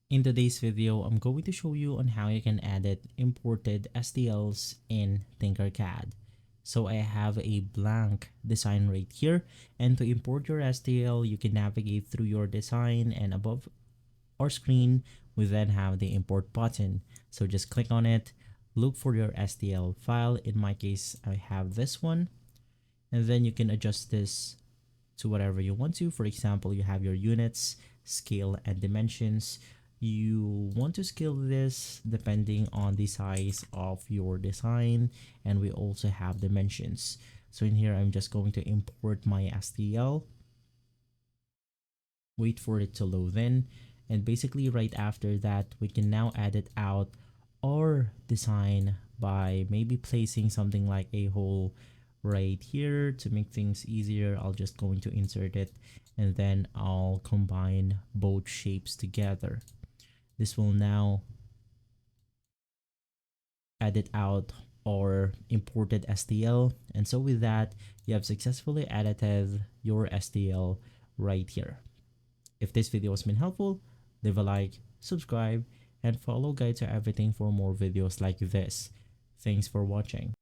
In today's video, I'm going to show you on how you can edit imported STLs in Tinkercad. So I have a blank design right here, and to import your STL, you can navigate through your design, and above our screen, we then have the import button. So just click on it, look for your STL file. In my case, I have this one, and then you can adjust this to whatever you want to. For example, you have your units, scale, and dimensions. You want to scale this depending on the size of your design, and we also have dimensions. So in here, I'm just going to import my STL, wait for it to load in, and basically right after that, we can now edit out our design by maybe placing something like a hole right here. To make things easier, I'll just going to insert it, and then I'll combine both shapes together. This will now edit out our imported STL, and so with that, you have successfully edited your STL right here. If this video has been helpful, leave a like, subscribe, and follow Guide to Everything for more videos like this. Thanks for watching.